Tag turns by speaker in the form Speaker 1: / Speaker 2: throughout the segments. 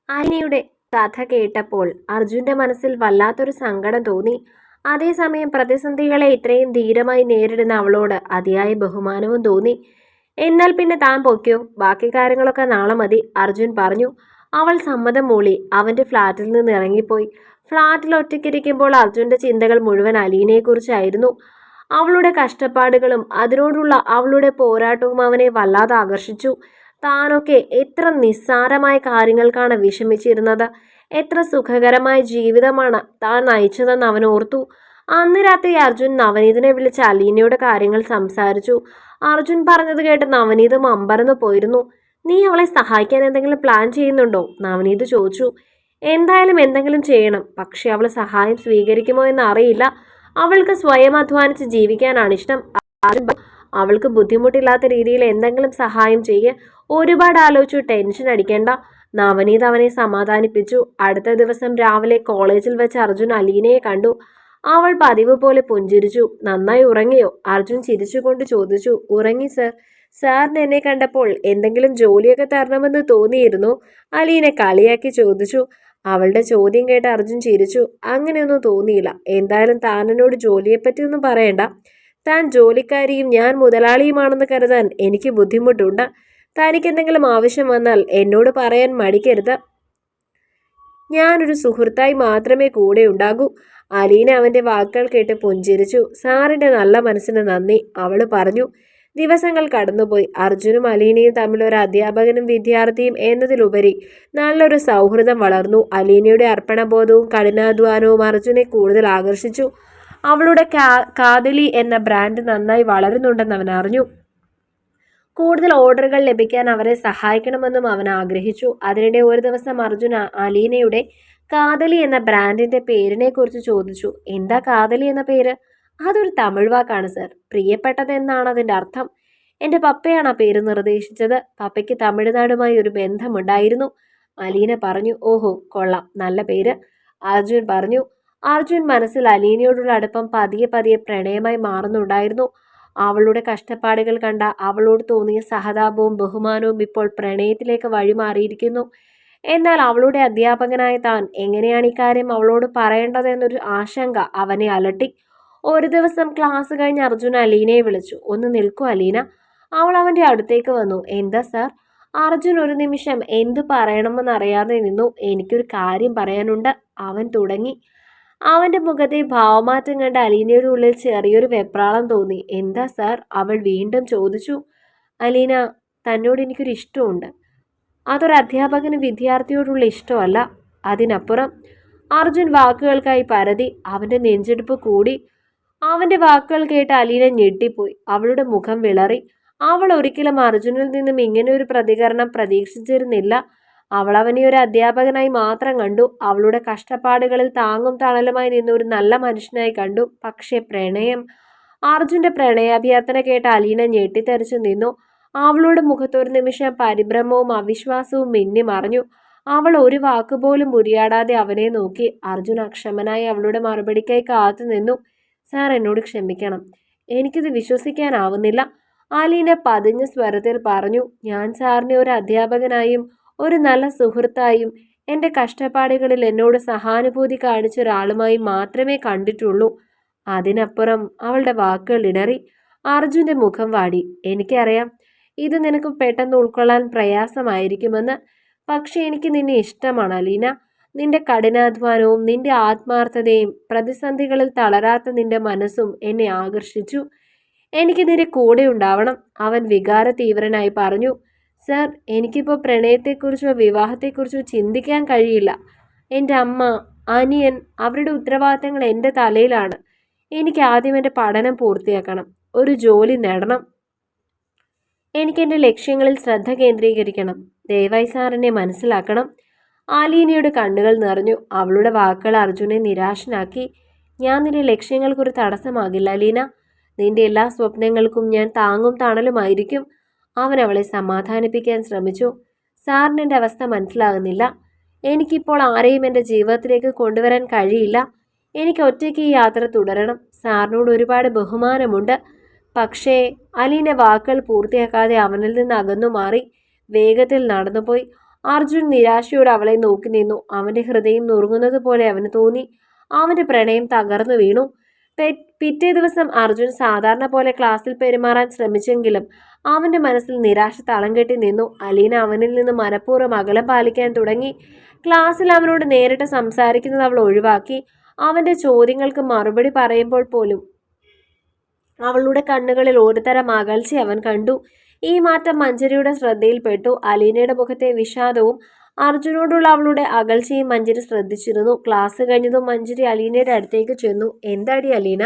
Speaker 1: അനിയുടെ കഥ കേട്ടപ്പോൾ അർജുന്റെ മനസ്സിൽ വല്ലാത്തൊരു സങ്കടം തോന്നി. അതേസമയം പ്രതിസന്ധികളെ ഇത്രയും ധീരമായി നേരിടുന്ന അവളോട് അതിയായ ബഹുമാനവും തോന്നി. എന്നാൽ പിന്നെ താൻ പൊയ്ക്കോ, ബാക്കി കാര്യങ്ങളൊക്കെ നാളെ മതി, അർജുൻ പറഞ്ഞു. അവൾ സമ്മതം മൂളി അവന്റെ ഫ്ലാറ്റിൽ നിന്ന് ഇറങ്ങിപ്പോയി. ഫ്ലാറ്റിൽ ഒറ്റയ്ക്കിരിക്കുമ്പോൾ അർജുന്റെ ചിന്തകൾ മുഴുവൻ അലീനയെക്കുറിച്ചായിരുന്നു. അവളുടെ കഷ്ടപ്പാടുകളും അതിനോടുള്ള അവളുടെ പോരാട്ടവും അവനെ വല്ലാതെ ആകർഷിച്ചു. താനൊക്കെ എത്ര നിസ്സാരമായ കാര്യങ്ങൾക്കാണ് വിഷമിച്ചിരുന്നത്, എത്ര സുഖകരമായ ജീവിതമാണ് താൻ നയിച്ചതെന്ന് അവൻ ഓർത്തു. അന്ന് രാത്രി അർജുൻ നവനീതിനെ വിളിച്ച് അലീനയുടെ കാര്യങ്ങൾ സംസാരിച്ചു. അർജുൻ പറഞ്ഞത് കേട്ട് നവനീതും അമ്പരന്ന് പോയിരുന്നു. നീ അവളെ സഹായിക്കാൻ എന്തെങ്കിലും പ്ലാൻ ചെയ്യുന്നുണ്ടോ? നവനീത് ചോദിച്ചു. എന്തായാലും എന്തെങ്കിലും ചെയ്യണം, പക്ഷെ അവൾ സഹായം സ്വീകരിക്കുമോ എന്ന് അറിയില്ല. അവൾക്ക് സ്വയം അധ്വാനിച്ച് ജീവിക്കാനാണ് ഇഷ്ടം. അവൾക്ക് ബുദ്ധിമുട്ടില്ലാത്ത രീതിയിൽ എന്തെങ്കിലും സഹായം ചെയ്യ്. ഒരുപാട് ആലോചിച്ചു ടെൻഷൻ അടിക്കേണ്ട. നവനീത് അവനെ സമാധാനിപ്പിച്ചു. അടുത്ത ദിവസം രാവിലെ കോളേജിൽ വെച്ച് അർജുൻ അലീനയെ കണ്ടു. അവൾ പതിവ് പോലെ പുഞ്ചിരിച്ചു. നന്നായി ഉറങ്ങിയോ? അർജുൻ ചിരിച്ചുകൊണ്ട് ചോദിച്ചു. ഉറങ്ങി സർ. സാറിന് എന്നെ കണ്ടപ്പോൾ എന്തെങ്കിലും ജോലിയൊക്കെ തരണമെന്ന് തോന്നിയിരുന്നു? അലീന കളിയാക്കി ചോദിച്ചു. അവളുടെ ചോദ്യം കേട്ട് അർജുൻ ചിരിച്ചു. അങ്ങനെയൊന്നും തോന്നിയില്ല. എന്തായാലും താൻ എന്നോട് ജോലിയെപ്പറ്റിയൊന്നും പറയണ്ട. താൻ ജോലിക്കാരിയും ഞാൻ മുതലാളിയുമാണെന്ന് കരുതാൻ എനിക്ക് ബുദ്ധിമുട്ടുണ്ട്. തനിക്ക് എന്തെങ്കിലും ആവശ്യം വന്നാൽ എന്നോട് പറയാൻ മടിക്കരുത്. ഞാനൊരു സുഹൃത്തായി മാത്രമേ കൂടെ ഉണ്ടാകൂ. അലീന അവന്റെ വാക്കുകൾ കേട്ട് പുഞ്ചിരിച്ചു. സാറിന്റെ നല്ല മനസ്സിന് നന്ദി, അവൾ പറഞ്ഞു. ദിവസങ്ങൾ കടന്നുപോയി. അർജുനും അലീനയും തമ്മിൽ ഒരു അധ്യാപകനും വിദ്യാർത്ഥിയും എന്നതിലുപരി നല്ലൊരു സൗഹൃദം വളർന്നു. അലീനയുടെ അർപ്പണബോധവും കഠിനാധ്വാനവും അർജുനെ കൂടുതൽ ആകർഷിച്ചു. അവളുടെ കാതലി എന്ന ബ്രാൻഡ് നന്നായി വളരുന്നുണ്ടെന്ന് അവൻ അറിഞ്ഞു. കൂടുതൽ ഓർഡറുകൾ ലഭിക്കാൻ അവരെ സഹായിക്കണമെന്നും അവൻ ആഗ്രഹിച്ചു. അതിനിടെ ഒരു ദിവസം അർജുൻ അലീനയുടെ കാതലി എന്ന ബ്രാൻഡിന്റെ പേരിനെ കുറിച്ച് ചോദിച്ചു. എന്താ കാതലി എന്ന പേര്? അതൊരു തമിഴ് വാക്കാണ് സർ. പ്രിയപ്പെട്ടത് എന്നാണ് അതിന്റെ അർത്ഥം. എൻ്റെ പപ്പയാണ് ആ പേര് നിർദ്ദേശിച്ചത്. പപ്പയ്ക്ക് തമിഴ്നാടുമായി ഒരു ബന്ധമുണ്ടായിരുന്നു, അലീന പറഞ്ഞു. ഓഹോ, കൊള്ളാം, നല്ല പേര്, അർജുൻ പറഞ്ഞു. അർജുൻ മനസ്സിൽ അലീനയോടുള്ള അടുപ്പം പതിയെ പതിയെ പ്രണയമായി മാറുന്നുണ്ടായിരുന്നു. അവളുടെ കഷ്ടപ്പാടുകൾ കണ്ട അവളോട് തോന്നിയ സഹതാപവും ബഹുമാനവും ഇപ്പോൾ പ്രണയത്തിലേക്ക് വഴിമാറിയിരിക്കുന്നു. എന്നാൽ അവളുടെ അധ്യാപകനായ താൻ എങ്ങനെയാണ് ഇക്കാര്യം അവളോട് പറയേണ്ടതെന്നൊരു ആശങ്ക അവനെ അലട്ടി. ഒരു ദിവസം ക്ലാസ് കഴിഞ്ഞ് അർജുൻ അലീനയെ വിളിച്ചു. ഒന്ന് നിൽക്കൂ അലീന. അവൾ അവന്റെ അടുത്തേക്ക് വന്നു. എന്താ സാർ? അർജുൻ ഒരു നിമിഷം എന്തു പറയണമെന്നറിയാതെ നിന്നു. എനിക്കൊരു കാര്യം പറയാനുണ്ട്, അവൻ തുടങ്ങി. അവന്റെ മുഖത്തെ ഭാവമാറ്റം കണ്ട് അലീനയുടെ ഉള്ളിൽ ചെറിയൊരു വെപ്രാളം തോന്നി. എന്താ സാർ? അവൾ വീണ്ടും ചോദിച്ചു. അലീന, തന്നോട് എനിക്കൊരു ഇഷ്ടമുണ്ട്. അതൊരു അധ്യാപകന് വിദ്യാർത്ഥിയോടുള്ള ഇഷ്ടമല്ല, അതിനപ്പുറം. അർജുൻ വാക്കുകൾക്കായി പരതി. അവന്റെ നെഞ്ചെടുപ്പ് കൂടി. അവന്റെ വാക്കുകൾ കേട്ട് അലീന ഞെട്ടിപ്പോയി. അവളുടെ മുഖം വിളറി. അവൾ ഒരിക്കലും അർജുനിൽ നിന്നും ഇങ്ങനെ ഒരു പ്രതികരണം പ്രതീക്ഷിച്ചിരുന്നില്ല. അവൾ അവനെ ഒരു അധ്യാപകനായി മാത്രം കണ്ടു. അവളുടെ കഷ്ടപ്പാടുകളിൽ താങ്ങും തണലുമായി നിന്ന ഒരു നല്ല മനുഷ്യനായി കണ്ടു. പക്ഷേ പ്രണയം, അർജുന്റെ പ്രണയാഭ്യർത്ഥന കേട്ട അലീന ഞെട്ടിത്തെറിച്ചു നിന്നു. അവളുടെ മുഖത്തൊരു നിമിഷം പരിഭ്രമവും അവിശ്വാസവും മിന്നി മറഞ്ഞു. അവൾ ഒരു വാക്കുപോലും ഉരിയാടാതെ അവനെ നോക്കി. അർജുൻ അക്ഷമനായി അവളുടെ മറുപടിക്കായി കാത്തു നിന്നു. സാർ, എന്നോട് ക്ഷമിക്കണം, എനിക്കിത് വിശ്വസിക്കാനാവുന്നില്ല, അലീന പതിഞ്ഞ സ്വരത്തിൽ പറഞ്ഞു. ഞാൻ സാറിനെ ഒരു അധ്യാപകനായും ഒരു നല്ല സുഹൃത്തായും എൻ്റെ കഷ്ടപ്പാടുകളിൽ എന്നോട് സഹാനുഭൂതി കാണിച്ച ഒരാളുമായി മാത്രമേ കണ്ടിട്ടുള്ളൂ. അതിനപ്പുറം. അവളുടെ വാക്കുകൾ ഇടറി. അർജുന്റെ മുഖം വാടി. എനിക്കറിയാം, ഇത് നിനക്ക് പെട്ടെന്ന് ഉൾക്കൊള്ളാൻ പ്രയാസമായിരിക്കുമെന്ന്. പക്ഷെ എനിക്ക് നിന്നെ ഇഷ്ടമാണ് അലീന. നിന്റെ കഠിനാധ്വാനവും നിന്റെ ആത്മാർത്ഥതയും പ്രതിസന്ധികളിൽ തളരാത്ത നിന്റെ മനസ്സും എന്നെ ആകർഷിച്ചു. എനിക്ക് നിന്റെ കൂടെ ഉണ്ടാവണം, അവൻ വികാര തീവ്രനായി പറഞ്ഞു. സർ, എനിക്കിപ്പോൾ പ്രണയത്തെക്കുറിച്ചോ വിവാഹത്തെക്കുറിച്ചോ ചിന്തിക്കാൻ കഴിയില്ല. എൻ്റെ അമ്മ, അനിയൻ, അവരുടെ ഉത്തരവാദിത്തങ്ങൾ എൻ്റെ തലയിലാണ്. എനിക്ക് ആദ്യം എൻ്റെ പഠനം പൂർത്തിയാക്കണം, ഒരു ജോലി നേടണം. എനിക്ക് എൻ്റെ ലക്ഷ്യങ്ങളിൽ ശ്രദ്ധ കേന്ദ്രീകരിക്കണം. ദയവായി സാർ എന്നെ മനസ്സിലാക്കണം. അലീനയുടെ കണ്ണുകൾ നിറഞ്ഞു. അവളുടെ വാക്കുകൾ അർജുനെ നിരാശനാക്കി. ഞാൻ നിന്റെ ലക്ഷ്യങ്ങൾക്കൊരു തടസ്സമാകില്ല അലീന. നിന്റെ എല്ലാ സ്വപ്നങ്ങൾക്കും ഞാൻ താങ്ങും തണലുമായിരിക്കും. അവൻ അവളെ സമാധാനിപ്പിക്കാൻ ശ്രമിച്ചു. സാറിന് എൻ്റെ അവസ്ഥ മനസ്സിലാകുന്നില്ല. എനിക്കിപ്പോൾ ആരെയും എൻ്റെ ജീവിതത്തിലേക്ക് കൊണ്ടുവരാൻ കഴിയില്ല. എനിക്ക് ഒറ്റയ്ക്ക് ഈ യാത്ര തുടരണം. സാറിനോട് ഒരുപാട് ബഹുമാനമുണ്ട്. പക്ഷേ അലീന വാക്കുകൾ പൂർത്തിയാക്കാതെ അവനിൽ നിന്ന് അകന്നു മാറി. വേഗത്തിൽ നടന്നുപോയി. അർജുൻ നിരാശയോടെ അവളെ നോക്കി നിന്നു. അവന്റെ ഹൃദയം നുറുങ്ങുന്നത് പോലെ അവന് തോന്നി. അവന്റെ പ്രണയം തകർന്നു വീണു. പിറ്റേ ദിവസം അർജുൻ സാധാരണ പോലെ ക്ലാസ്സിൽ പെരുമാറാൻ ശ്രമിച്ചെങ്കിലും അവന്റെ മനസ്സിൽ നിരാശ തളം കെട്ടി നിന്നു. അലീന അവനിൽ നിന്ന് മനഃപൂർവ്വം അകലം പാലിക്കാൻ തുടങ്ങി. ക്ലാസ്സിൽ അവനോട് നേരിട്ട് സംസാരിക്കുന്നത് അവൾ ഒഴിവാക്കി. അവന്റെ ചോദ്യങ്ങൾക്ക് മറുപടി പറയുമ്പോൾ പോലും അവളുടെ കണ്ണുകളിൽ ഒരുതരം അകൽച്ച അവൻ കണ്ടു. ഈ മാറ്റം മഞ്ജരിയുടെ ശ്രദ്ധയിൽപ്പെട്ടു. അലീനയുടെ മുഖത്തെ വിഷാദവും അർജുനോടുള്ള അവളുടെ അകൽച്ചയും മഞ്ജരി ശ്രദ്ധിച്ചിരുന്നു. ക്ലാസ് കഴിഞ്ഞതും മഞ്ജരി അലീനയുടെ അടുത്തേക്ക് ചെന്നു. എന്താടി അലീന,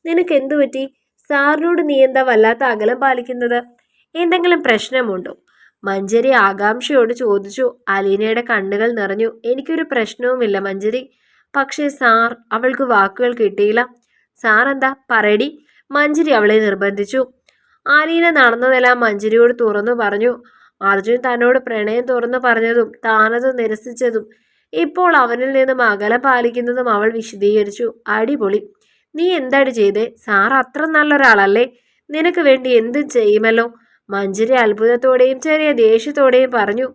Speaker 1: നിനക്ക് എന്തു പറ്റി? സാറിനോട് നീ എന്താ വല്ലാത്ത അകലം പാലിക്കുന്നത്? എന്തെങ്കിലും പ്രശ്നമുണ്ടോ? മഞ്ജരി ആകാംക്ഷയോട് ചോദിച്ചു. അലീനയുടെ കണ്ണുകൾ നിറഞ്ഞു. എനിക്കൊരു പ്രശ്നവുമില്ല മഞ്ജരി. പക്ഷേ സാർ, അവൾക്ക് വാക്കുകൾ കിട്ടിയില്ല. സാർ എന്താ പറയടി? മഞ്ജരി അവളെ നിർബന്ധിച്ചു. അലീന നടന്നതെല്ലാം മഞ്ജരിയോട് തുറന്നു പറഞ്ഞു. അർജുൻ തന്നോട് പ്രണയം തുറന്നു പറഞ്ഞതും താനത് നിരസിച്ചതും ഇപ്പോൾ അവനിൽ നിന്നും അകലം പാലിക്കുന്നതും അവൾ വിശദീകരിച്ചു. അടിപൊളി, നീ എന്താടി ചെയ്തേ? സാർ അത്ര നല്ലൊരാളല്ലേ? നിനക്ക് വേണ്ടി എന്തും ചെയ്യുമല്ലോ. മഞ്ജരി അത്ഭുതത്തോടെയും ചെറിയ ദേഷ്യത്തോടെയും പറഞ്ഞു.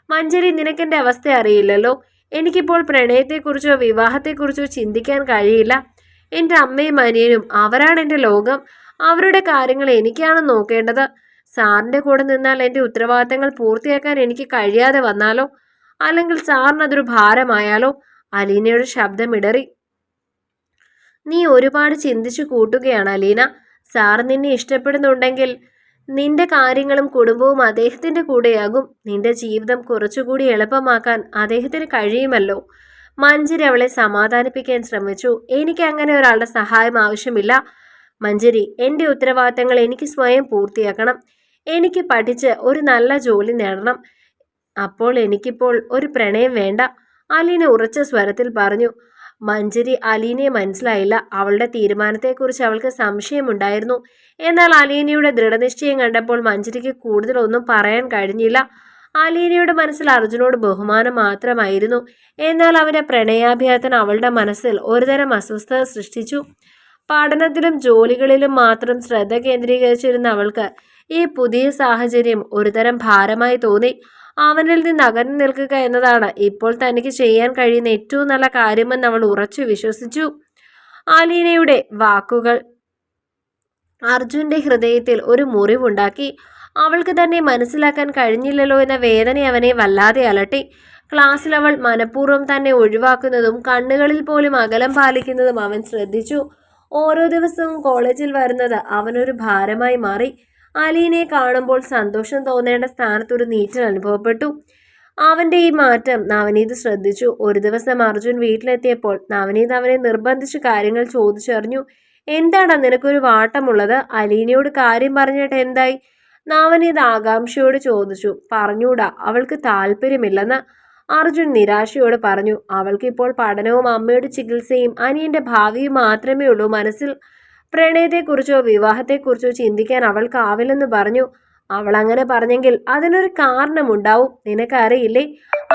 Speaker 1: മഞ്ജരി, നിനക്കെന്റെ അവസ്ഥ അറിയില്ലല്ലോ. എനിക്കിപ്പോൾ പ്രണയത്തെക്കുറിച്ചോ വിവാഹത്തെക്കുറിച്ചോ ചിന്തിക്കാൻ കഴിയില്ല. എൻ്റെ അമ്മയും അനിയനും അവരാണ് എൻ്റെ ലോകം. അവരുടെ കാര്യങ്ങൾ എനിക്കാണ് നോക്കേണ്ടത്. സാറിൻ്റെ കൂടെ നിന്നാൽ എൻ്റെ ഉത്തരവാദിത്തങ്ങൾ പൂർത്തിയാക്കാൻ എനിക്ക് കഴിയാതെ വന്നാലോ? അല്ലെങ്കിൽ സാറിനതൊരു ഭാരമായാലോ? അലീനയുടെ ശബ്ദം ഇടറി. നീ ഒരുപാട് ചിന്തിച്ചു കൂട്ടുകയാണ് അലീന. സാർ നിന്നെ ഇഷ്ടപ്പെടുന്നുണ്ടെങ്കിൽ നിന്റെ കാര്യങ്ങളും കുടുംബവും അദ്ദേഹത്തിൻ്റെ കൂടെയാകും. നിന്റെ ജീവിതം കുറച്ചുകൂടി എളുപ്പമാക്കാൻ അദ്ദേഹത്തിന് കഴിയുമല്ലോ. മഞ്ജരി അവളെ സമാധാനിപ്പിക്കാൻ ശ്രമിച്ചു. എനിക്ക് അങ്ങനെ ഒരാളുടെ സഹായം ആവശ്യമില്ല മഞ്ജരി. എൻ്റെ ഉത്തരവാദിത്തങ്ങൾ എനിക്ക് സ്വയം പൂർത്തിയാക്കണം. എനിക്ക് പഠിച്ച് ഒരു നല്ല ജോലി നേടണം. അപ്പോൾ എനിക്കിപ്പോൾ ഒരു പ്രണയം വേണ്ട, അലീന ഉറച്ച സ്വരത്തിൽ പറഞ്ഞു. മഞ്ജരി അലീനയെ മനസ്സിലായില്ല. അവളുടെ തീരുമാനത്തെക്കുറിച്ച് അവൾക്ക് സംശയമുണ്ടായിരുന്നു. എന്നാൽ അലീനയുടെ ദൃഢനിശ്ചയം കണ്ടപ്പോൾ മഞ്ജരിക്ക് കൂടുതലൊന്നും പറയാൻ കഴിഞ്ഞില്ല. അലീനയുടെ മനസ്സിൽ അർജുനോട് ബഹുമാനം മാത്രമായിരുന്നു. എന്നാൽ അവന്റെ പ്രണയാഭ്യർത്ഥന അവളുടെ മനസ്സിൽ ഒരുതരം അസ്വസ്ഥത സൃഷ്ടിച്ചു. പഠനത്തിലും ജോലികളിലും മാത്രം ശ്രദ്ധ കേന്ദ്രീകരിച്ചിരുന്ന അവൾക്ക് ഈ പുതിയ സാഹചര്യം ഒരുതരം ഭാരമായി തോന്നി. അവനിൽ നിന്ന് അകന്നു നിൽക്കുക എന്നതാണ് ഇപ്പോൾ തനിക്ക് ചെയ്യാൻ കഴിയുന്ന ഏറ്റവും നല്ല കാര്യമെന്ന് അവൾ ഉറച്ചു വിശ്വസിച്ചു. അലീനയുടെ വാക്കുകൾ അർജുന്റെ ഹൃദയത്തിൽ ഒരു മുറിവുണ്ടാക്കി. അവൾക്ക് തന്നെ മനസ്സിലാക്കാൻ കഴിഞ്ഞില്ലല്ലോ എന്ന വേദന അവനെ വല്ലാതെ അലട്ടി. ക്ലാസ്സിൽ അവൾ മനഃപൂർവ്വം തന്നെ ഒഴിവാക്കുന്നതും കണ്ണുകളിൽ പോലും അകലം പാലിക്കുന്നതും അവൻ ശ്രദ്ധിച്ചു. ഓരോ ദിവസവും കോളേജിൽ വരുന്നത് അവനൊരു ഭാരമായി മാറി. അലീനയെ കാണുമ്പോൾ സന്തോഷം തോന്നേണ്ട സ്ഥാനത്തൊരു നീറ്റൽ അനുഭവപ്പെട്ടു. അവന്റെ ഈ മാറ്റം നവനീത് ശ്രദ്ധിച്ചു. ഒരു ദിവസം അർജുൻ വീട്ടിലെത്തിയപ്പോൾ നവനീത് അവനെ നിർബന്ധിച്ച് കാര്യങ്ങൾ ചോദിച്ചറിഞ്ഞു. എന്താടാ നിനക്കൊരു വാട്ടമുള്ളത്? അലീനയോട് കാര്യം പറഞ്ഞിട്ട് എന്തായി? നവനീത് ആകാംക്ഷയോട് ചോദിച്ചു. പറഞ്ഞൂടാ, അവൾക്ക് താല്പര്യമില്ലെന്ന് അർജുൻ നിരാശയോട് പറഞ്ഞു. അവൾക്കിപ്പോൾ പഠനവും അമ്മയുടെ ചികിത്സയും അനിയന്റെ ഭാവിയും മാത്രമേ ഉള്ളൂ മനസ്സിൽ. പ്രണയത്തെക്കുറിച്ചോ വിവാഹത്തെക്കുറിച്ചോ ചിന്തിക്കാൻ അവൾക്കാവില്ലെന്ന് പറഞ്ഞു. അവൾ അങ്ങനെ പറഞ്ഞെങ്കിൽ അതിനൊരു കാരണമുണ്ടാവും. നിനക്കറിയില്ലേ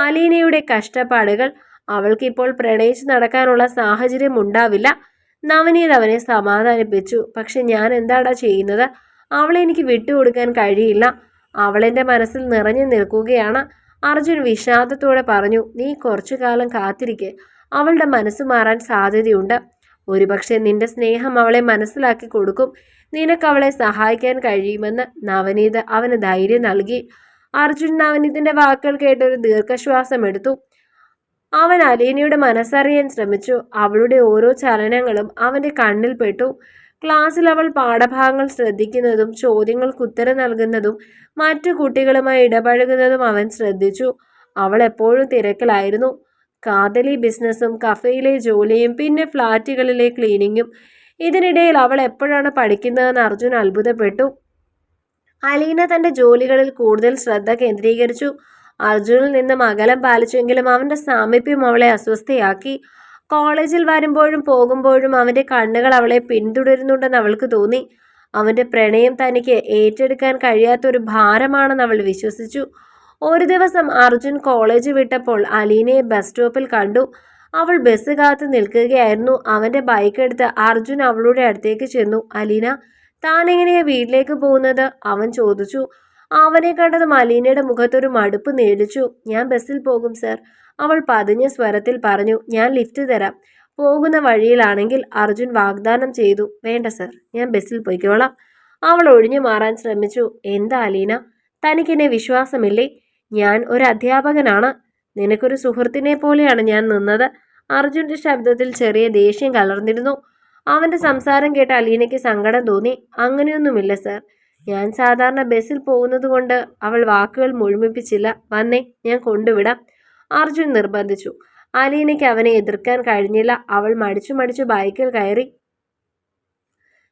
Speaker 1: അലീനയുടെ കഷ്ടപ്പാടുകൾ? അവൾക്കിപ്പോൾ പ്രണയിച്ച് നടക്കാനുള്ള സാഹചര്യം ഉണ്ടാവില്ല. നവനീത് അവനെ സമാധാനിപ്പിച്ചു. പക്ഷെ ഞാൻ എന്താടാ ചെയ്യുന്നത്? അവളെ എനിക്ക് വിട്ടുകൊടുക്കാൻ കഴിയില്ല. അവളെൻ്റെ മനസ്സിൽ നിറഞ്ഞു നിൽക്കുകയാണ്. അർജുൻ വിഷാദത്തോടെ പറഞ്ഞു. നീ കുറച്ചു കാലം കാത്തിരിക്കെ, അവളുടെ മനസ്സ് മാറാൻ സാധ്യതയുണ്ട്. ഒരുപക്ഷെ നിന്റെ സ്നേഹം അവളെ മനസ്സിലാക്കി കൊടുക്കും. നിനക്ക് അവളെ സഹായിക്കാൻ കഴിയുമെന്ന് നവനീത് അവന് ധൈര്യം നൽകി. അർജുൻ നവനീതിന്റെ വാക്കുകൾ കേട്ടൊരു ദീർഘശ്വാസം എടുത്തു. അവൻ അലീനയുടെ മനസ്സറിയാൻ ശ്രമിച്ചു. അവളുടെ ഓരോ ചലനങ്ങളും അവന്റെ കണ്ണിൽ പെട്ടു. ക്ലാസ്സിൽ അവൾ പാഠഭാഗങ്ങൾ ശ്രദ്ധിക്കുന്നതും ചോദ്യങ്ങൾക്ക് ഉത്തരം നൽകുന്നതും മറ്റു കുട്ടികളുമായി ഇടപഴകുന്നതും അവൻ ശ്രദ്ധിച്ചു. അവൾ എപ്പോഴും തിരക്കിലായിരുന്നു. കാതലി ബിസിനസ്സും കഫേയിലെ ജോലിയും പിന്നെ ഫ്ലാറ്റുകളിലെ ക്ലീനിങ്ങും. ഇതിനിടയിൽ അവൾ എപ്പോഴാണ് പഠിക്കുന്നതെന്ന് അർജുൻ അത്ഭുതപ്പെട്ടു. അലീന തന്റെ ജോലികളിൽ കൂടുതൽ ശ്രദ്ധ കേന്ദ്രീകരിച്ചു. അർജുനിൽ നിന്നും അകലം പാലിച്ചെങ്കിലും അവന്റെ സാമീപ്യം അവളെ അസ്വസ്ഥയാക്കി. കോളേജിൽ വരുമ്പോഴും പോകുമ്പോഴും അവന്റെ കണ്ണുകൾ അവളെ പിന്തുടരുന്നുണ്ടെന്ന് അവൾക്ക് തോന്നി. അവന്റെ പ്രണയം തനിക്ക് ഏറ്റെടുക്കാൻ കഴിയാത്തൊരു ഭാരമാണെന്ന് അവൾ വിശ്വസിച്ചു. ഒരു ദിവസം അർജുൻ കോളേജ് വിട്ടപ്പോൾ അലീനയെ ബസ് സ്റ്റോപ്പിൽ കണ്ടു. അവൾ ബസ് കാത്ത് നിൽക്കുകയായിരുന്നു. അവന്റെ ബൈക്ക് എടുത്ത് അർജുൻ അവളുടെ അടുത്തേക്ക് ചെന്നു. അലീന, താൻ എങ്ങനെയാ വീട്ടിലേക്ക് പോകുന്നത്? അവൻ ചോദിച്ചു. അവനെ കണ്ടതും അലീനയുടെ മുഖത്തൊരു മടുപ്പ് നേടിച്ചു. ഞാൻ ബസ്സിൽ പോകും സർ, അവൾ പതിഞ്ഞ സ്വരത്തിൽ പറഞ്ഞു. ഞാൻ ലിഫ്റ്റ് തരാം. പോകുന്ന വഴിയിലാണെങ്കിൽ അർജുൻ വാഗ്ദാനം ചെയ്തു. വേണ്ട സർ, ഞാൻ ബസ്സിൽ പോയിക്കോളാം. അവൾ ഒഴിഞ്ഞു മാറാൻ ശ്രമിച്ചു. എന്താ അലീന, തനിക്കെന്നെ വിശ്വാസമില്ലേ? ഞാൻ ഒരു അധ്യാപകനാണ്. നിനക്കൊരു സുഹൃത്തിനെ പോലെയാണ് ഞാൻ നിന്നത്. അർജുന്റെ ശബ്ദത്തിൽ ചെറിയ ദേഷ്യം കലർന്നിരുന്നു. അവന്റെ സംസാരം കേട്ട് അലീനയ്ക്ക് സങ്കടം തോന്നി. അങ്ങനെയൊന്നുമില്ല സർ, ഞാൻ സാധാരണ ബസ്സിൽ പോകുന്നത് കൊണ്ട്. അവൾ വാക്കുകൾ മുഴുമിപ്പിച്ചില്ല. വന്നേ, ഞാൻ കൊണ്ടുവിടാം, അർജുൻ നിർബന്ധിച്ചു. അലീനയ്ക്ക് അവനെ എതിർക്കാൻ കഴിഞ്ഞില്ല. അവൾ മടിച്ചു ബൈക്കിൽ കയറി.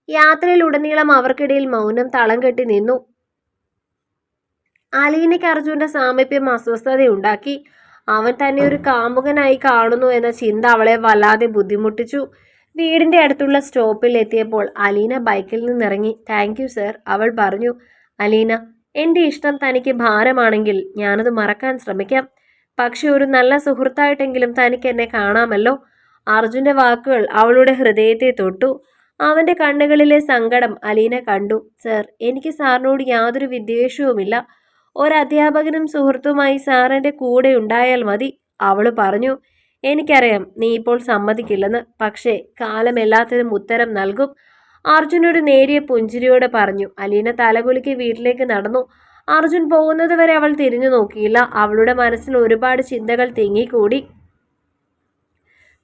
Speaker 1: യാത്രയിലുടനീളം അവർക്കിടയിൽ മൗനം തളം കെട്ടി നിന്നു. അലീനയ്ക്ക് അർജുന്റെ സാമീപ്യം അസ്വസ്ഥതയുണ്ടാക്കി. അവൻ തന്നെ ഒരു കാമുകനായി കാണുന്നു എന്ന ചിന്ത അവളെ വല്ലാതെ ബുദ്ധിമുട്ടിച്ചു. വീടിന്റെ അടുത്തുള്ള സ്റ്റോപ്പിൽ എത്തിയപ്പോൾ അലീന ബൈക്കിൽ നിന്നിറങ്ങി. താങ്ക് യു സർ, അവൾ പറഞ്ഞു. അലീന, എൻ്റെ ഇഷ്ടം തനിക്ക് ഭാരമാണെങ്കിൽ ഞാനത് മറക്കാൻ ശ്രമിക്കാം. പക്ഷെ ഒരു നല്ല സുഹൃത്തായിട്ടെങ്കിലും തനിക്ക് എന്നെ കാണാമല്ലോ. അർജുന്റെ വാക്കുകൾ അവളുടെ ഹൃദയത്തെ തൊട്ടു. അവന്റെ കണ്ണുകളിലെ സങ്കടം അലീന കണ്ടു. സർ, എനിക്ക് സാറിനോട് യാതൊരു വിദ്വേഷവുമില്ല. ഒരധ്യാപകനും സുഹൃത്തുമായി സാറിൻ്റെ കൂടെ ഉണ്ടായാൽ മതി, അവള് പറഞ്ഞു. എനിക്കറിയാം നീ ഇപ്പോൾ സമ്മതിക്കില്ലെന്ന്, പക്ഷേ കാലം എല്ലാത്തിനും ഉത്തരം നൽകും, അർജുൻ ഒരു നേരിയ പുഞ്ചിരിയോടെ പറഞ്ഞു. അലീന തലകുലുക്കി വീട്ടിലേക്ക് നടന്നു. അർജുൻ പോകുന്നത് വരെ അവൾ തിരിഞ്ഞു നോക്കിയില്ല. അവളുടെ മനസ്സിൽ ഒരുപാട് ചിന്തകൾ തിങ്ങിക്കൂടി.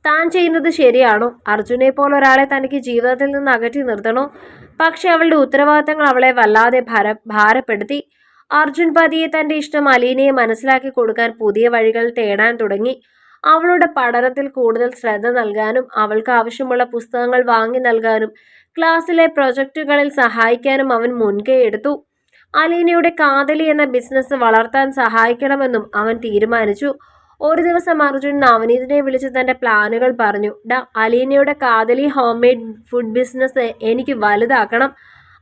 Speaker 1: താൻ ചെയ്യുന്നത് ശരിയാണോ? അർജുനെ പോലെ ഒരാളെ തനിക്ക് ജീവിതത്തിൽ നിന്ന് അകറ്റി നിർത്തണോ? പക്ഷെ അവളുടെ ഉത്തരവാദിത്തങ്ങൾ അവളെ വല്ലാതെ ഭാരപ്പെടുത്തി. അർജുൻ പതിയെ തന്റെ ഇഷ്ടം അലീനയെ മനസ്സിലാക്കി കൊടുക്കാൻ പുതിയ വഴികൾ തേടാൻ തുടങ്ങി. അവളുടെ പഠനത്തിൽ കൂടുതൽ ശ്രദ്ധ നൽകാനും അവൾക്ക് ആവശ്യമുള്ള പുസ്തകങ്ങൾ വാങ്ങി നൽകാനും ക്ലാസ്സിലെ പ്രൊജക്റ്റുകളിൽ സഹായിക്കാനും അവൻ മുൻകൈ എടുത്തു. അലീനയുടെ കാതലി എന്ന ബിസിനസ് വളർത്താൻ സഹായിക്കണമെന്നും അവൻ തീരുമാനിച്ചു. ഒരു ദിവസം അർജുൻ നവനീതിനെ വിളിച്ച് തന്റെ പ്ലാനുകൾ പറഞ്ഞു. അലീനയുടെ കാതലി ഹോം മെയ്ഡ് ഫുഡ് ബിസിനസ് എനിക്ക് വലുതാക്കണം.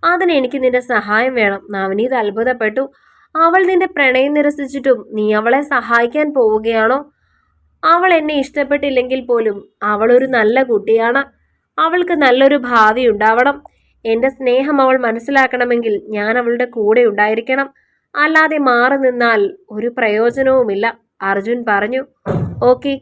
Speaker 1: അതിന് എനിക്ക് നിന്റെ സഹായം വേണം. നവനീത് അത്ഭുതപ്പെട്ടു. അവൾ നിന്റെ പ്രണയം നിരസിച്ചിട്ടും നീ അവളെ സഹായിക്കാൻ പോവുകയാണോ? അവൾ എന്നെ ഇഷ്ടപ്പെട്ടില്ലെങ്കിൽ പോലും അവൾ ഒരു നല്ല കുട്ടിയാണ്. അവൾക്ക് നല്ലൊരു ഭാവി ഉണ്ടാവണം. എൻ്റെ സ്നേഹം അവൾ മനസ്സിലാക്കണമെങ്കിൽ ഞാൻ അവളുടെ കൂടെ ഉണ്ടായിരിക്കണം. അല്ലാതെ മാറി നിന്നാൽ ഒരു പ്രയോജനവുമില്ല, അർജുൻ പറഞ്ഞു. ഓക്കെ,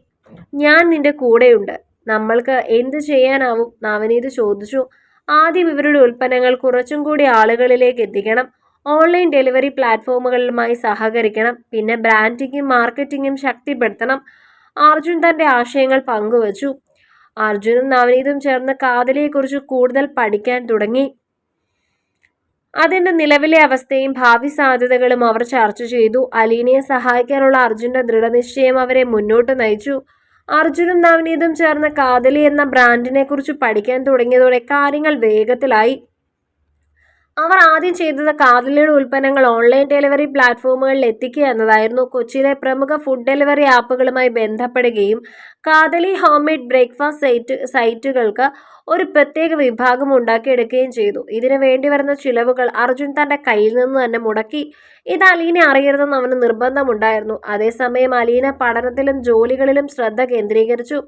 Speaker 1: ഞാൻ നിന്റെ കൂടെയുണ്ട്. നമ്മൾക്ക് എന്ത് ചെയ്യാനാവും? നവനീത് ചോദിച്ചു. ആദ്യം ഇവരുടെ ഉൽപ്പന്നങ്ങൾ കുറച്ചും കൂടി ആളുകളിലേക്ക് എത്തിക്കണം. ഓൺലൈൻ ഡെലിവറി പ്ലാറ്റ്ഫോമുകളുമായി സഹകരിക്കണം. പിന്നെ ബ്രാൻഡിങ്ങും മാർക്കറ്റിങ്ങും ശക്തിപ്പെടുത്തണം. അർജുൻ തന്റെ ആശയങ്ങൾ പങ്കുവച്ചു. അർജുനും നവനീതും ചേർന്ന് കാതലിയെക്കുറിച്ച് കൂടുതൽ പഠിക്കാൻ തുടങ്ങി. അതിന്റെ നിലവിലെ അവസ്ഥയും ഭാവി സാധ്യതകളും അവർ ചർച്ച ചെയ്തു. അലീനയെ സഹായിക്കാനുള്ള അർജുന്റെ ദൃഢനിശ്ചയം അവരെ മുന്നോട്ട് നയിച്ചു. അർജുനും നവനീതും ചേർന്ന് കാതലി എന്ന ബ്രാൻഡിനെ കുറിച്ച് പഠിക്കാൻ തുടങ്ങിയതോടെ കാര്യങ്ങൾ വേഗത്തിലായി. അവർ ആദ്യം ചെയ്തത് കാതലിയുടെ ഉൽപ്പന്നങ്ങൾ ഓൺലൈൻ ഡെലിവറി പ്ലാറ്റ്ഫോമുകളിൽ എത്തിക്കുക എന്നതായിരുന്നു. കൊച്ചിയിലെ പ്രമുഖ ഫുഡ് ഡെലിവറി ആപ്പുകളുമായി ബന്ധപ്പെടുകയും കാതലി ഹോം മെയ്ഡ് ബ്രേക്ക്ഫാസ്റ്റ് സൈറ്റുകൾക്ക് ഒരു പ്രത്യേക വിഭാഗം ഉണ്ടാക്കിയെടുക്കുകയും ചെയ്തു. ഇതിനു വേണ്ടി വരുന്ന ചിലവുകൾ അർജുൻ തന്റെ കയ്യിൽ നിന്ന് തന്നെ മുടക്കി. ഇത് അലീന അറിയരുതെന്ന് അവന് നിർബന്ധമുണ്ടായിരുന്നു. അതേസമയം അലീന പഠനത്തിലും ജോലികളിലും ശ്രദ്ധ കേന്ദ്രീകരിച്ചു.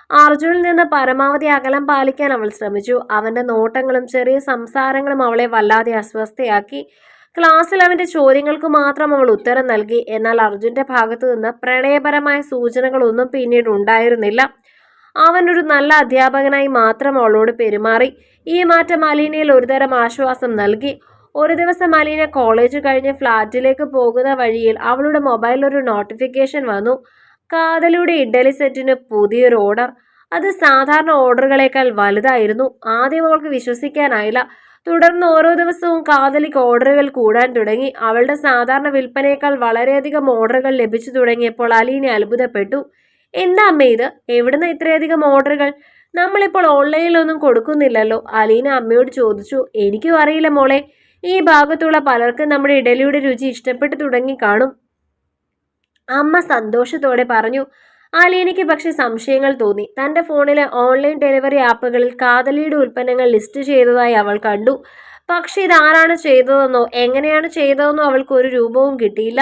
Speaker 1: അർജുനിൽ നിന്ന് പരമാവധി അകലം പാലിക്കാൻ അവൾ ശ്രമിച്ചു. അവന്റെ നോട്ടങ്ങളും ചെറിയ സംസാരങ്ങളും അവളെ വല്ലാതെ അസ്വസ്ഥയാക്കി. ക്ലാസ്സിൽ അവന്റെ ചോദ്യങ്ങൾക്ക് മാത്രം അവൾ ഉത്തരം നൽകി. എന്നാൽ അർജുന്റെ ഭാഗത്തു നിന്ന് പ്രണയപരമായ സൂചനകളൊന്നും പിന്നീട് ഉണ്ടായിരുന്നില്ല. അവനൊരു നല്ല അധ്യാപകനായി മാത്രം അവളോട് പെരുമാറി. ഈ മാറ്റം അലീനയിൽ ഒരുതരം ആശ്വാസം നൽകി. ഒരു ദിവസം അലീന കോളേജ് കഴിഞ്ഞ് ഫ്ലാറ്റിലേക്ക് പോകുന്ന വഴിയിൽ അവളുടെ മൊബൈലിൽ ഒരു നോട്ടിഫിക്കേഷൻ വന്നു. കാതലിയുടെ ഇഡ്ഡലി സെറ്റിന് പുതിയൊരു ഓർഡർ. അത് സാധാരണ ഓർഡറുകളേക്കാൾ വലുതായിരുന്നു. ആദ്യം അവൾക്ക് വിശ്വസിക്കാനായില്ല. തുടർന്ന് ഓരോ ദിവസവും കാതലിക്ക് ഓർഡറുകൾ കൂടാൻ തുടങ്ങി. അവളുടെ സാധാരണ വിൽപ്പനയേക്കാൾ വളരെയധികം ഓർഡറുകൾ ലഭിച്ചു തുടങ്ങിയപ്പോൾ അലീന അത്ഭുതപ്പെട്ടു. എന്താ അമ്മ ഇത്? എവിടുന്ന് ഇത്രയധികം ഓർഡറുകൾ? നമ്മളിപ്പോൾ ഓൺലൈനിലൊന്നും കൊടുക്കുന്നില്ലല്ലോ, അലീന അമ്മയോട് ചോദിച്ചു. എനിക്കും അറിയില്ല മോളെ. ഈ ഭാഗത്തുള്ള പലർക്കും നമ്മുടെ ഇഡലിയുടെ രുചി ഇഷ്ടപ്പെട്ടു തുടങ്ങി കാണും, അമ്മ സന്തോഷത്തോടെ പറഞ്ഞു. അലീനയ്ക്ക് പക്ഷെ സംശയങ്ങൾ തോന്നി. തന്റെ ഫോണിലെ ഓൺലൈൻ ഡെലിവറി ആപ്പുകളിൽ കാതലിയുടെ ഉൽപ്പന്നങ്ങൾ ലിസ്റ്റ് ചെയ്തതായി അവൾ കണ്ടു. പക്ഷെ ഇതാരാണ് ചെയ്തതെന്നോ എങ്ങനെയാണ് ചെയ്തതെന്നോ അവൾക്ക് ഒരു രൂപവും കിട്ടിയില്ല.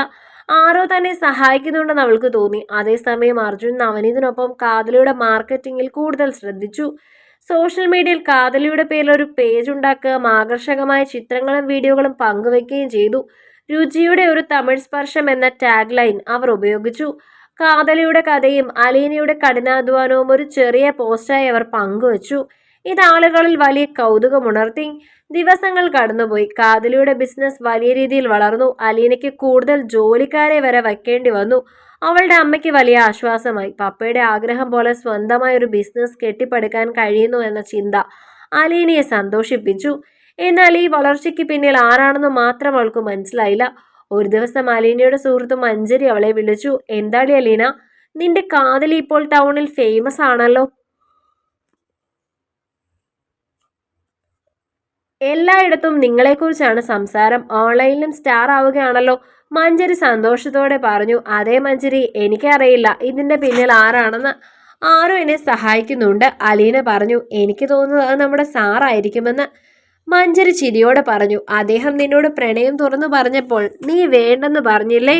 Speaker 1: ആരോ തന്നെ സഹായിക്കുന്നുണ്ടെന്ന് അവൾക്ക് തോന്നി. അതേസമയം അർജുൻ നവനീതിനൊപ്പം കാതലിയുടെ മാർക്കറ്റിംഗിൽ കൂടുതൽ ശ്രദ്ധിച്ചു. സോഷ്യൽ മീഡിയയിൽ കാതലിയുടെ പേരിൽ ഒരു പേജ് ഉണ്ടാക്കുകയും ആകർഷകമായ ചിത്രങ്ങളും വീഡിയോകളും പങ്കുവെക്കുകയും ചെയ്തു. രുചിയുടെ ഒരു തമിഴ് സ്പർശം എന്ന ടാഗ് ലൈൻ അവർ ഉപയോഗിച്ചു. കാതലിയുടെ കഥയും അലീനയുടെ കഠിനാധ്വാനവും ഒരു ചെറിയ പോസ്റ്റായി അവർ പങ്കുവച്ചു. ഇത് ആളുകളിൽ വലിയ കൗതുകമുണർത്തി. ദിവസങ്ങൾ കടന്നുപോയി. കാതലിയുടെ ബിസിനസ് വലിയ രീതിയിൽ വളർന്നു. അലീനയ്ക്ക് കൂടുതൽ ജോലിക്കാരെ വരെ വയ്ക്കേണ്ടി വന്നു. അവളുടെ അമ്മയ്ക്ക് വലിയ ആശ്വാസമായി. പപ്പയുടെ ആഗ്രഹം പോലെ സ്വന്തമായ ഒരു ബിസിനസ് കെട്ടിപ്പടുക്കാൻ കഴിയുന്നു എന്ന ചിന്ത അലീനയെ സന്തോഷിപ്പിച്ചു. എന്നാൽ ഈ വളർച്ചയ്ക്ക് പിന്നിൽ ആരാണെന്ന് മാത്രം അവൾക്ക് മനസ്സിലായില്ല. ഒരു ദിവസം അലീനയുടെ സുഹൃത്ത് മഞ്ജരി അവളെ വിളിച്ചു. എന്താടി അലീന, നിന്റെ കാതലി ഇപ്പോൾ ടൗണിൽ ഫേമസ് ആണല്ലോ. എല്ലായിടത്തും നിങ്ങളെക്കുറിച്ചാണ് സംസാരം. ഓൺലൈനിലും സ്റ്റാർ ആവുകയാണല്ലോ. മഞ്ജരി സന്തോഷത്തോടെ പറഞ്ഞു. അതേ മഞ്ജരി, എനിക്കറിയില്ല ഇതിന്റെ പിന്നിൽ ആരാണെന്ന്. ആരോ എന്നെ സഹായിക്കുന്നുണ്ട്, അലീന പറഞ്ഞു. എനിക്ക് തോന്നുന്നത് അത് നമ്മുടെ സാറായിരിക്കുമെന്ന് മഞ്ജരി ചിരിയോടെ പറഞ്ഞു. അദ്ദേഹം നിന്നോട് പ്രണയം തുറന്നു പറഞ്ഞപ്പോൾ നീ വേണ്ടെന്ന് പറഞ്ഞില്ലേ?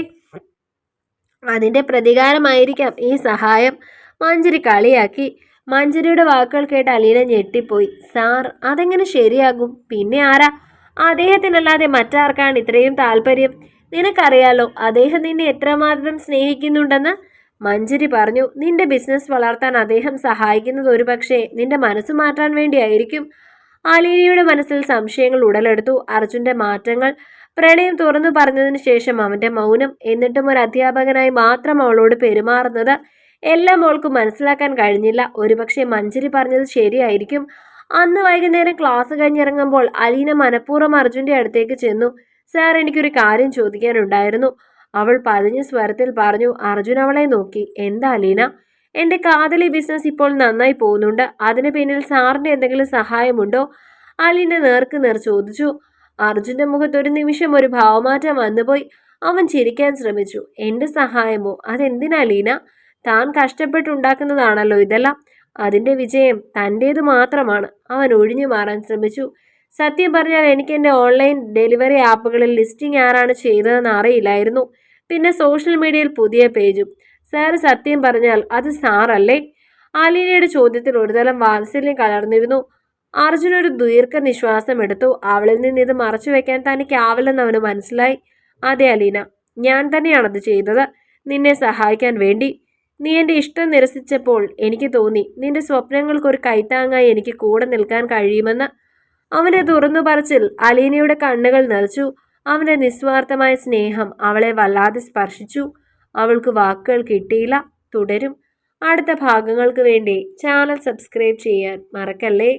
Speaker 1: അതിന്റെ പ്രതികാരമായിരിക്കാം ഈ സഹായം, മഞ്ജരി കളിയാക്കി. മഞ്ജരിയുടെ വാക്കുകൾ കേട്ട് അലീന ഞെട്ടിപ്പോയി. സാർ, അതെങ്ങനെ ശരിയാകും? പിന്നെ ആരാ? അദ്ദേഹത്തിനല്ലാതെ മറ്റാർക്കാണ് ഇത്രയും താല്പര്യം? നിനക്കറിയാലോ അദ്ദേഹം നിന്നെ എത്രമാത്രം സ്നേഹിക്കുന്നുണ്ടെന്ന്. മഞ്ജരി പറഞ്ഞു. നിന്റെ ബിസിനസ് വളർത്താൻ അദ്ദേഹം സഹായിക്കുന്നത് ഒരുപക്ഷെ നിന്റെ മനസ്സ് മാറ്റാൻ വേണ്ടിയായിരിക്കും. അലീനയുടെ മനസ്സിൽ സംശയങ്ങൾ ഉടലെടുത്തു. അർജുന്റെ മാറ്റങ്ങൾ, പ്രണയം തുറന്നു പറഞ്ഞതിന് ശേഷം അവന്റെ മൗനം, എന്നിട്ടും ഒരു അധ്യാപകനായി മാത്രം അവളോട് പെരുമാറുന്നത് എല്ലാം അവൾക്ക് മനസ്സിലാക്കാൻ കഴിഞ്ഞില്ല. ഒരുപക്ഷെ മഞ്ജരി പറഞ്ഞത് ശരിയായിരിക്കും. അന്ന് വൈകുന്നേരം ക്ലാസ് കഴിഞ്ഞിറങ്ങുമ്പോൾ അലീന മനഃപൂർവ്വം അർജുന്റെ അടുത്തേക്ക് ചെന്നു. സാർ, എനിക്കൊരു കാര്യം ചോദിക്കാനുണ്ടായിരുന്നു, അവൾ പതിഞ്ഞ സ്വരത്തിൽ പറഞ്ഞു. അർജുൻ അവളെ നോക്കി. എന്താ അലീന? എന്റെ കാതലി ബിസിനസ് ഇപ്പോൾ നന്നായി പോകുന്നുണ്ട്. അതിന് പിന്നിൽ സാറിന്റെ എന്തെങ്കിലും സഹായമുണ്ടോ? അലീന നേർക്ക് നേർ ചോദിച്ചു. അർജുന്റെ മുഖത്ത് ഒരു നിമിഷം ഒരു ഭാവമാറ്റം വന്നുപോയി. അവൻ ചിരിക്കാൻ ശ്രമിച്ചു. എന്റെ സഹായമോ? അതെന്തിനാ അലീന? താൻ കഷ്ടപ്പെട്ടുണ്ടാക്കുന്നതാണല്ലോ ഇതെല്ലാം. അതിന്റെ വിജയം തൻ്റേത് മാത്രമാണ്. അവൻ ഒഴിഞ്ഞു മാറാൻ ശ്രമിച്ചു. സത്യം പറഞ്ഞാൽ എനിക്ക് എൻ്റെ ഓൺലൈൻ ഡെലിവറി ആപ്പുകളിൽ ലിസ്റ്റിംഗ് ആരാണ് ചെയ്തതെന്ന് അറിയില്ലായിരുന്നു. പിന്നെ സോഷ്യൽ മീഡിയയിൽ പുതിയ പേജും. സാർ, സത്യം പറഞ്ഞാൽ അത് സാറല്ലേ? ആലീനയുടെ ചോദ്യത്തിൽ ഒരുതരം വാത്സല്യം കലർന്നിരുന്നു. അർജുൻ ഒരു ദീർഘനിശ്വാസം എടുത്തു. അവളിൽ നിന്ന് ഇത് മറച്ചു വെക്കാൻ തനിക്കാവില്ലെന്ന് അവന് മനസ്സിലായി. അതെ അലീന, ഞാൻ തന്നെയാണത് ചെയ്തത്, നിന്നെ സഹായിക്കാൻ വേണ്ടി. നീ എൻ്റെ ഇഷ്ടം നിരസിച്ചപ്പോൾ എനിക്ക് തോന്നി നിന്റെ സ്വപ്നങ്ങൾക്കൊരു കൈത്താങ്ങായി എനിക്ക് കൂടെ നിൽക്കാൻ കഴിയുമെന്ന്. അവനെ തുറന്നു പറച്ചിൽ അലീനയുടെ കണ്ണുകൾ നിറച്ചു. അവന്റെ നിസ്വാർത്ഥമായ സ്നേഹം അവളെ വല്ലാതെ സ്പർശിച്ചു. അവൾക്ക് വാക്കുകൾ കിട്ടിയില്ല. തുടരും. അടുത്ത ഭാഗങ്ങൾക്ക് വേണ്ടി ചാനൽ സബ്സ്ക്രൈബ് ചെയ്യാൻ മറക്കല്ലേ.